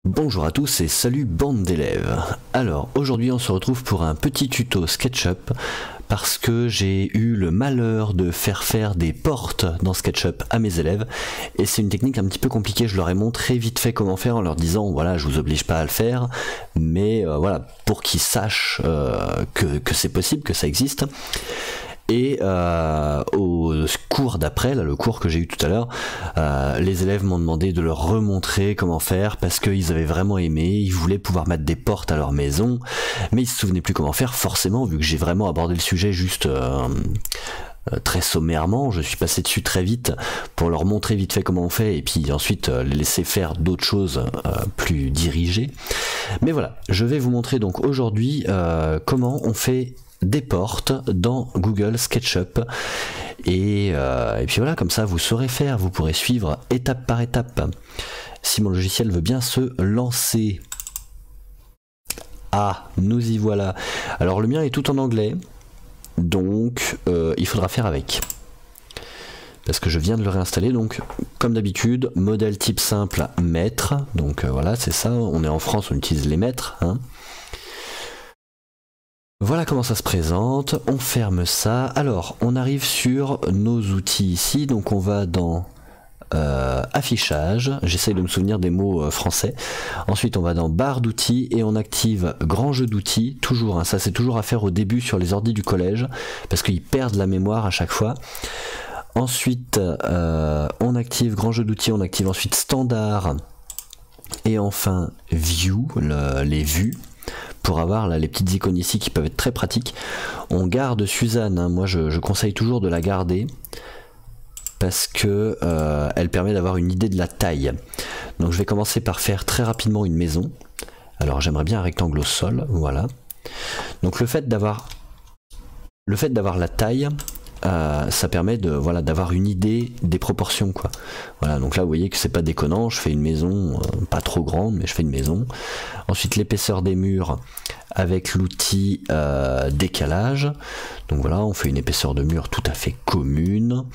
Bonjour à tous et salut bande d'élèves. Alors aujourd'hui on se retrouve pour un petit tuto SketchUp parce que j'ai eu le malheur de faire des portes dans SketchUp à mes élèves et c'est une technique un petit peu compliquée. Je leur ai montré vite fait comment faire en leur disant voilà, je vous oblige pas à le faire, mais voilà, pour qu'ils sachent que c'est possible, que ça existe. Et au cours d'après, là, le cours que j'ai eu tout à l'heure, les élèves m'ont demandé de leur remontrer comment faire parce qu'ils avaient vraiment aimé, ils voulaient pouvoir mettre des portes à leur maison, mais ils se souvenaient plus comment faire forcément, vu que j'ai vraiment abordé le sujet juste très sommairement. Je suis passé dessus très vite pour leur montrer vite fait comment on fait et puis ensuite les laisser faire d'autres choses plus dirigées. Mais voilà, je vais vous montrer donc aujourd'hui comment on fait des portes dans Google SketchUp et puis voilà, comme ça vous saurez faire, vous pourrez suivre étape par étape si mon logiciel veut bien se lancer. Ah, nous y voilà. Alors le mien est tout en anglais, donc il faudra faire avec parce que je viens de le réinstaller. Donc comme d'habitude, modèle type simple mètre, donc voilà, c'est ça, on est en France, on utilise les mètres, hein. Voilà comment ça se présente, on ferme ça. Alors, on arrive sur nos outils ici, donc on va dans affichage, j'essaye de me souvenir des mots français. Ensuite, on va dans barre d'outils et on active grand jeu d'outils, toujours, hein, ça c'est toujours à faire au début sur les ordi du collège, parce qu'ils perdent la mémoire à chaque fois. Ensuite, on active grand jeu d'outils, on active ensuite standard, et enfin view, les vues, pour avoir là les petites icônes ici qui peuvent être très pratiques. On garde Suzanne, hein. Moi je conseille toujours de la garder parce que elle permet d'avoir une idée de la taille. Donc je vais commencer par faire très rapidement une maison. Alors j'aimerais bien un rectangle au sol, voilà. Donc le fait d'avoir la taille, ça permet de voilà, d'avoir une idée des proportions, quoi. Voilà, donc là vous voyez que c'est pas déconnant, je fais une maison pas trop grande, mais je fais une maison. Ensuite l'épaisseur des murs avec l'outil décalage, donc voilà, on fait une épaisseur de mur tout à fait commune.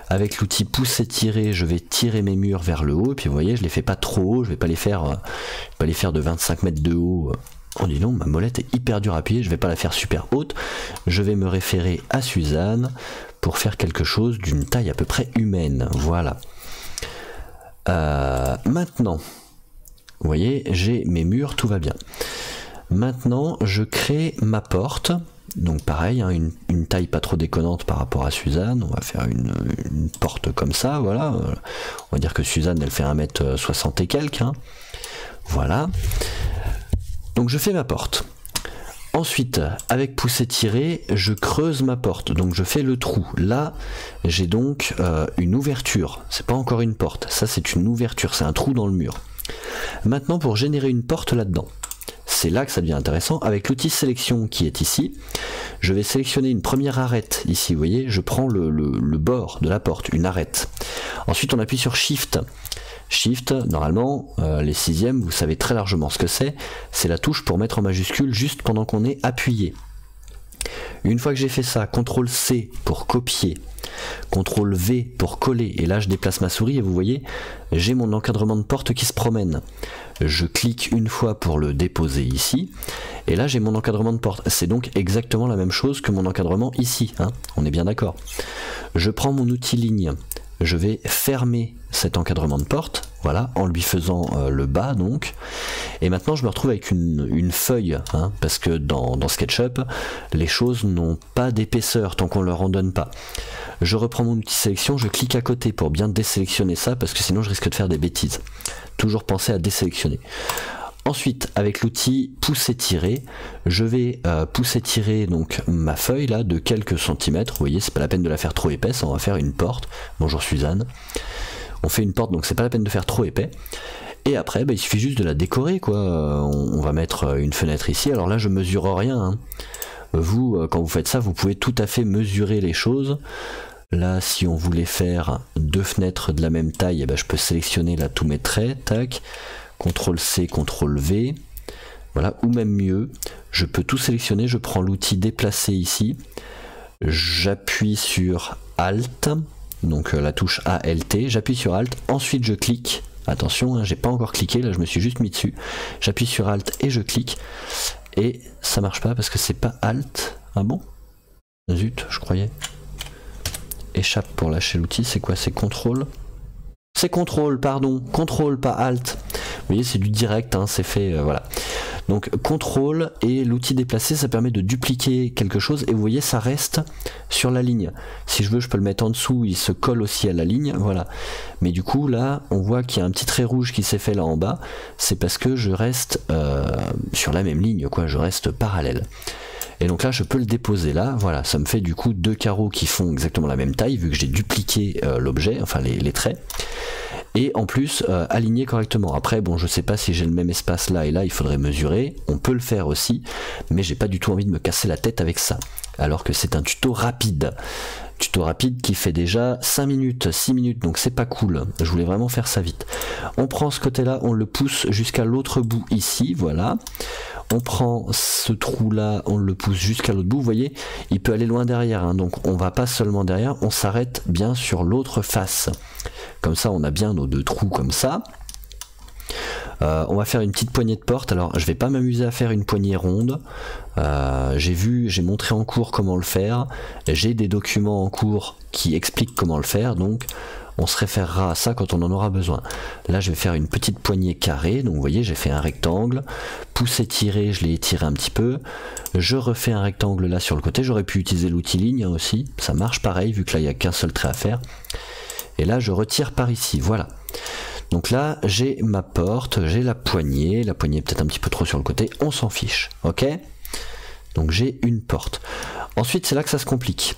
Avec l'outil pousser tirer, je vais tirer mes murs vers le haut, et puis vous voyez je les fais pas trop haut, je vais pas les faire de 25 mètres de haut. Oh dis donc, ma molette est hyper dure à appuyer, je vais pas la faire super haute. Je vais me référer à Suzanne pour faire quelque chose d'une taille à peu près humaine. Voilà. Maintenant, vous voyez, j'ai mes murs, tout va bien. Maintenant, je crée ma porte. Donc pareil, hein, une taille pas trop déconnante par rapport à Suzanne. On va faire une porte comme ça, voilà. On va dire que Suzanne, elle fait 1m60 et quelques. Hein. Voilà. Donc je fais ma porte. Ensuite, avec pousser tirer, je creuse ma porte. Donc je fais le trou. Là, j'ai donc une ouverture. C'est pas encore une porte. Ça, c'est une ouverture. C'est un trou dans le mur. Maintenant, pour générer une porte là-dedans, c'est là que ça devient intéressant. Avec l'outil sélection qui est ici, je vais sélectionner une première arête. Ici, vous voyez, je prends le bord de la porte, une arête. Ensuite, on appuie sur Shift. Shift, normalement, les sixièmes, vous savez très largement ce que c'est. C'est la touche pour mettre en majuscule juste pendant qu'on est appuyé. Une fois que j'ai fait ça, CTRL C pour copier, CTRL V pour coller, et là je déplace ma souris et vous voyez, j'ai mon encadrement de porte qui se promène. Je clique une fois pour le déposer ici, et là j'ai mon encadrement de porte. C'est donc exactement la même chose que mon encadrement ici, hein, on est bien d'accord. Je prends mon outil ligne, je vais fermer cet encadrement de porte, voilà, en lui faisant le bas donc, et maintenant je me retrouve avec une feuille, hein, parce que dans SketchUp, les choses n'ont pas d'épaisseur tant qu'on ne leur en donne pas. Je reprends mon outil sélection, je clique à côté pour bien désélectionner ça, parce que sinon je risque de faire des bêtises. Toujours penser à désélectionner. Ensuite, avec l'outil pousser tirer, je vais pousser tirer donc ma feuille là de quelques centimètres. Vous voyez, c'est pas la peine de la faire trop épaisse, on va faire une porte. Bonjour Suzanne. On fait une porte, donc c'est pas la peine de faire trop épais. Et après, il suffit juste de la décorer, quoi. On va mettre une fenêtre ici. Alors là, je mesure rien, hein. Vous, quand vous faites ça, vous pouvez tout à fait mesurer les choses. Là, si on voulait faire deux fenêtres de la même taille, je peux sélectionner là tous mes traits, tac. CTRL C, CTRL V, voilà, ou même mieux, je peux tout sélectionner, je prends l'outil déplacer ici, j'appuie sur Alt, donc la touche ALT, j'appuie sur Alt, ensuite je clique attention, hein, j'ai pas encore cliqué, là je me suis juste mis dessus. J'appuie sur Alt et je clique. Et ça marche pas parce que c'est pas Alt. Ah bon? Zut, je croyais. Échappe pour lâcher l'outil, c'est quoi? C'est CTRL? C'est CTRL, pardon, CTRL, pas Alt. Vous voyez, c'est du direct, hein, c'est fait, voilà. Donc CTRL et l'outil déplacer, ça permet de dupliquer quelque chose et vous voyez, ça reste sur la ligne. Si je veux, je peux le mettre en dessous, il se colle aussi à la ligne, voilà. Mais du coup, là, on voit qu'il y a un petit trait rouge qui s'est fait là en bas. C'est parce que je reste sur la même ligne, quoi, je reste parallèle. Et donc là, je peux le déposer là, voilà, ça me fait du coup deux carreaux qui font exactement la même taille, vu que j'ai dupliqué l'objet, enfin les traits. Et en plus aligné correctement. Après bon, je sais pas si j'ai le même espace là et là, il faudrait mesurer, on peut le faire aussi, mais j'ai pas du tout envie de me casser la tête avec ça, alors que c'est un tuto rapide qui fait déjà 5 minutes, 6 minutes, donc c'est pas cool, je voulais vraiment faire ça vite. On prend ce côté là, on le pousse jusqu'à l'autre bout ici, voilà. On prend ce trou là, on le pousse jusqu'à l'autre bout, vous voyez, il peut aller loin derrière, hein, donc on va pas seulement derrière, on s'arrête bien sur l'autre face. Comme ça on a bien nos deux trous comme ça. On va faire une petite poignée de porte. Alors je vais pas m'amuser à faire une poignée ronde, j'ai montré en cours comment le faire, j'ai des documents en cours qui expliquent comment le faire, donc on se référera à ça quand on en aura besoin. Là je vais faire une petite poignée carrée, donc vous voyez j'ai fait un rectangle, pousser tirer, je l'ai étiré un petit peu, je refais un rectangle là sur le côté, j'aurais pu utiliser l'outil ligne hein, aussi, ça marche pareil vu que là il n'y a qu'un seul trait à faire. Et là je retire par ici, voilà. Donc là j'ai ma porte, j'ai la poignée est peut-être un petit peu trop sur le côté, on s'en fiche, ok? Donc j'ai une porte. Ensuite c'est là que ça se complique.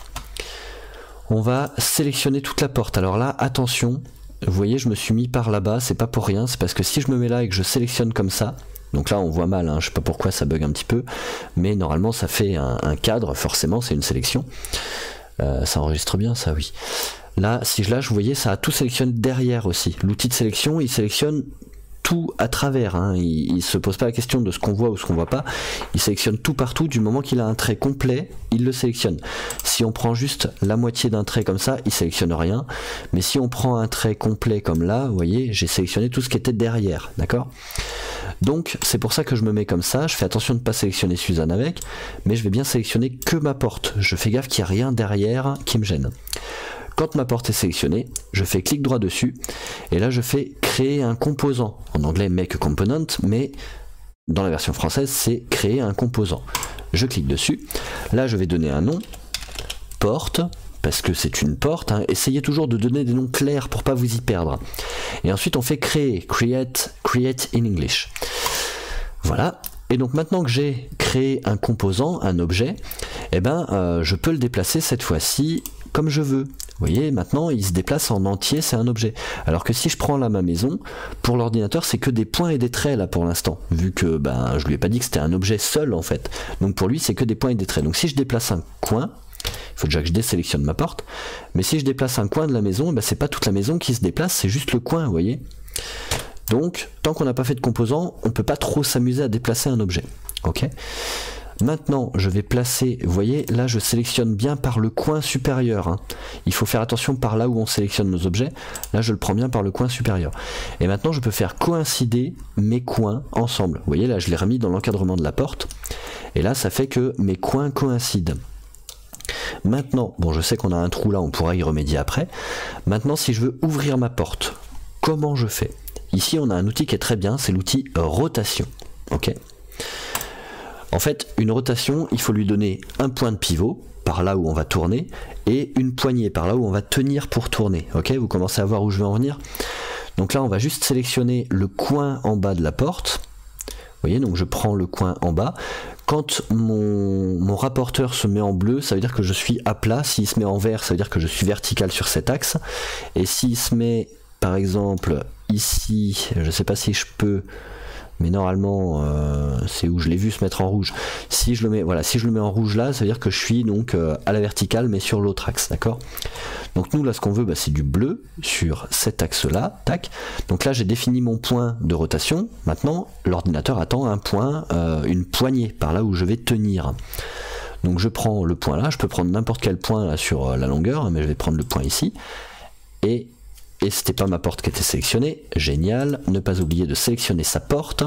On va sélectionner toute la porte. Alors là, attention, vous voyez, je me suis mis par là-bas, c'est pas pour rien, c'est parce que si je me mets là et que je sélectionne comme ça, donc là on voit mal, hein, je sais pas pourquoi ça bug un petit peu, mais normalement ça fait un cadre, forcément c'est une sélection. Ça enregistre bien ça, oui. Là, si je lâche, vous voyez, ça a tout sélectionné derrière aussi. L'outil de sélection, il sélectionne tout à travers, hein. Il se pose pas la question de ce qu'on voit ou ce qu'on voit pas, il sélectionne tout partout, du moment qu'il a un trait complet, il le sélectionne. Si on prend juste la moitié d'un trait comme ça, il sélectionne rien, mais si on prend un trait complet comme là, vous voyez, j'ai sélectionné tout ce qui était derrière, d'accord? Donc c'est pour ça que je me mets comme ça, je fais attention de ne pas sélectionner Suzanne avec, mais je vais bien sélectionner que ma porte, je fais gaffe qu'il n'y a rien derrière qui me gêne. Quand ma porte est sélectionnée, je fais clic droit dessus, et là je fais créer un composant. En anglais make a component, mais dans la version française c'est créer un composant. Je clique dessus, là je vais donner un nom, porte, parce que c'est une porte, hein. Essayez toujours de donner des noms clairs pour pas vous y perdre. Et ensuite on fait créer, create in English. Voilà. Et donc maintenant que j'ai créé un composant, un objet, eh ben, je peux le déplacer cette fois-ci comme je veux. Vous voyez, maintenant il se déplace en entier, c'est un objet. Alors que si je prends là ma maison, pour l'ordinateur c'est que des points et des traits là pour l'instant, vu que ben, je lui ai pas dit que c'était un objet seul en fait. Donc pour lui c'est que des points et des traits. Donc si je déplace un coin, il faut déjà que je désélectionne ma porte, mais si je déplace un coin de la maison, ben, c'est pas toute la maison qui se déplace, c'est juste le coin, vous voyez. Donc tant qu'on n'a pas fait de composant, on peut pas trop s'amuser à déplacer un objet. Ok. Maintenant je vais placer, vous voyez là je sélectionne bien par le coin supérieur, hein. Il faut faire attention par là où on sélectionne nos objets, là je le prends bien par le coin supérieur. Et maintenant je peux faire coïncider mes coins ensemble, vous voyez là je l'ai remis dans l'encadrement de la porte, et là ça fait que mes coins coïncident. Maintenant, bon je sais qu'on a un trou là, on pourra y remédier après. Maintenant si je veux ouvrir ma porte, comment je fais? Ici on a un outil qui est très bien, c'est l'outil rotation, ok. En fait, une rotation, il faut lui donner un point de pivot, par là où on va tourner, et une poignée, par là où on va tenir pour tourner. Ok, vous commencez à voir où je veux en venir. Donc là, on va juste sélectionner le coin en bas de la porte. Vous voyez, donc je prends le coin en bas. Quand mon rapporteur se met en bleu, ça veut dire que je suis à plat. S'il se met en vert, ça veut dire que je suis vertical sur cet axe. Et s'il se met, par exemple, ici, je ne sais pas si je peux... mais normalement c'est où je l'ai vu se mettre en rouge. Si je le mets, voilà, si je le mets en rouge là, ça veut dire que je suis donc à la verticale mais sur l'autre axe, d'accord. Donc nous là ce qu'on veut, bah, c'est du bleu sur cet axe là, tac. Donc là j'ai défini mon point de rotation. Maintenant l'ordinateur attend un point, une poignée par là où je vais tenir. Donc je prends le point là, je peux prendre n'importe quel point là sur la longueur, mais je vais prendre le point ici et et c'était pas ma porte qui était sélectionnée, génial, ne pas oublier de sélectionner sa porte.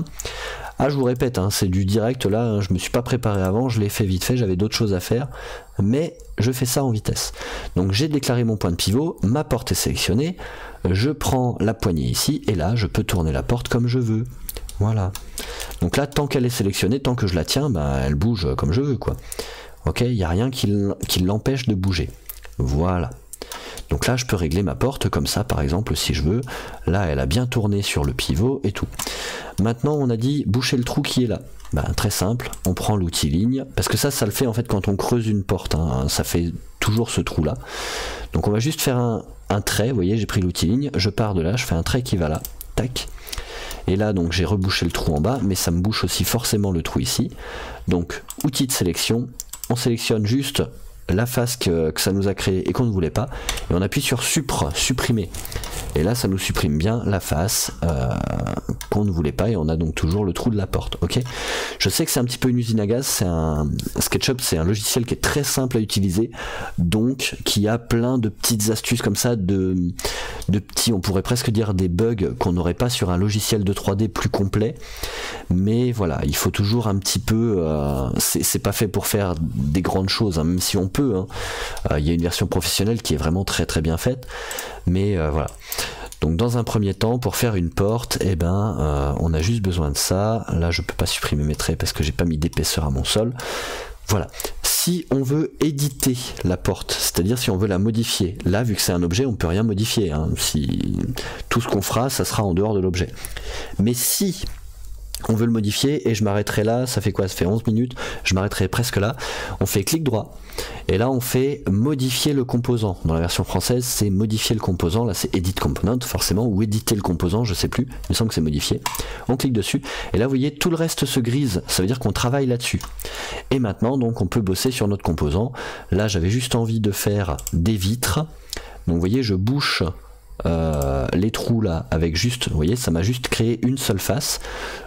Ah, je vous répète, hein, c'est du direct là, hein, je me suis pas préparé avant, je l'ai fait vite fait, j'avais d'autres choses à faire, mais je fais ça en vitesse. Donc j'ai déclaré mon point de pivot, ma porte est sélectionnée, je prends la poignée ici, et là je peux tourner la porte comme je veux. Voilà. Donc là, tant qu'elle est sélectionnée, tant que je la tiens, bah, elle bouge comme je veux, quoi. Ok, il n'y a rien qui l'empêche de bouger. Voilà. Donc là, je peux régler ma porte comme ça, par exemple, si je veux. Là, elle a bien tourné sur le pivot et tout. Maintenant, on a dit boucher le trou qui est là. Ben, très simple, on prend l'outil ligne, parce que ça le fait en fait quand on creuse une porte, hein, ça fait toujours ce trou là. Donc on va juste faire un trait, vous voyez, j'ai pris l'outil ligne, je pars de là, je fais un trait qui va là, tac. Et là, donc j'ai rebouché le trou en bas, mais ça me bouche aussi forcément le trou ici. Donc, outil de sélection, on sélectionne juste la face que ça nous a créé et qu'on ne voulait pas, et on appuie sur supprimer. Et là, ça nous supprime bien la face qu'on ne voulait pas, et on a donc toujours le trou de la porte. Ok. Je sais que c'est un petit peu une usine à gaz. SketchUp, c'est un logiciel qui est très simple à utiliser, donc qui a plein de petites astuces comme ça, de petits, on pourrait presque dire des bugs qu'on n'aurait pas sur un logiciel de 3D plus complet. Mais voilà, il faut toujours un petit peu. C'est pas fait pour faire des grandes choses, hein, même si on peut. Hein. Il y a une version professionnelle qui est vraiment très très bien faite, mais voilà. Donc dans un premier temps, pour faire une porte, eh ben, on a juste besoin de ça. Là, je peux pas supprimer mes traits parce que j'ai pas mis d'épaisseur à mon sol. Voilà. Si on veut éditer la porte, c'est-à-dire si on veut la modifier, là, vu que c'est un objet, on peut rien modifier. Hein. Tout ce qu'on fera, ça sera en dehors de l'objet. Mais si on veut le modifier, et je m'arrêterai là, ça fait quoi? Ça fait 11 minutes, je m'arrêterai presque là. On fait clic droit, et là on fait modifier le composant. Dans la version française, c'est modifier le composant, là c'est edit component forcément, ou éditer le composant, je sais plus, il me semble que c'est modifier. On clique dessus, et là vous voyez, tout le reste se grise, ça veut dire qu'on travaille là-dessus. Et maintenant, donc on peut bosser sur notre composant. Là j'avais juste envie de faire des vitres, donc vous voyez, je bouche les trous là avec juste, vous voyez, ça m'a juste créé une seule face.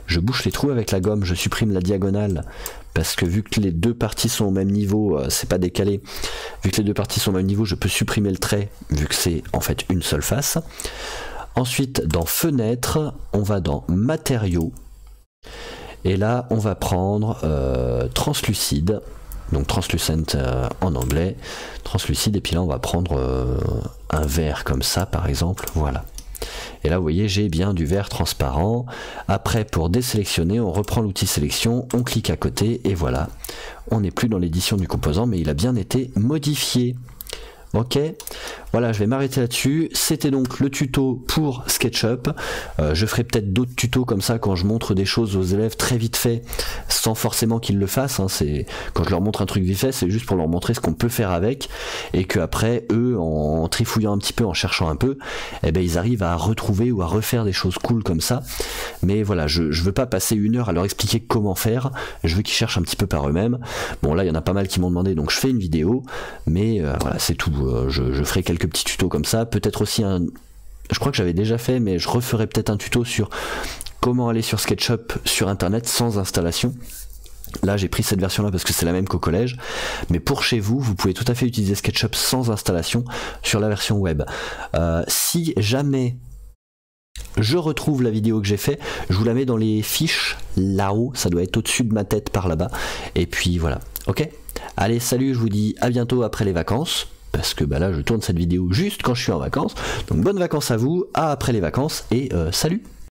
Je bouche les trous avec la gomme, je supprime la diagonale parce que vu que les deux parties sont au même niveau, c'est pas décalé, vu que les deux parties sont au même niveau, je peux supprimer le trait vu que c'est en fait une seule face. Ensuite, dans fenêtre, on va dans matériaux, et là on va prendre translucide, donc translucent en anglais, translucide, et puis là on va prendre un vert comme ça par exemple, voilà. Et là vous voyez, j'ai bien du vert transparent. Après, pour désélectionner, on reprend l'outil sélection, on clique à côté, et voilà, on n'est plus dans l'édition du composant, mais il a bien été modifié. Ok, voilà, je vais m'arrêter là-dessus. C'était donc le tuto pour SketchUp. Je ferai peut-être d'autres tutos comme ça quand je montre des choses aux élèves très vite fait, sans forcément qu'ils le fassent. Hein. Quand je leur montre un truc vite fait, c'est juste pour leur montrer ce qu'on peut faire avec, et qu'après, eux, en trifouillant un petit peu, en cherchant un peu, eh ben, ils arrivent à retrouver ou à refaire des choses cool comme ça. Mais voilà, je veux pas passer 1 heure à leur expliquer comment faire. Je veux qu'ils cherchent un petit peu par eux-mêmes. Bon, là, il y en a pas mal qui m'ont demandé, donc je fais une vidéo, mais voilà, c'est tout. Je ferai quelques petits tutos comme ça, peut-être aussi je crois que j'avais déjà fait, mais je referai peut-être un tuto sur comment aller sur SketchUp sur internet sans installation. Là j'ai pris cette version là parce que c'est la même qu'au collège, mais pour chez vous, vous pouvez tout à fait utiliser SketchUp sans installation sur la version web. Si jamais je retrouve la vidéo que j'ai fait, je vous la mets dans les fiches là-haut, ça doit être au-dessus de ma tête par là-bas, et puis voilà, ok. Allez, salut, je vous dis à bientôt après les vacances, parce que bah là je tourne cette vidéo juste quand je suis en vacances, donc bonnes vacances à vous, à après les vacances, et salut.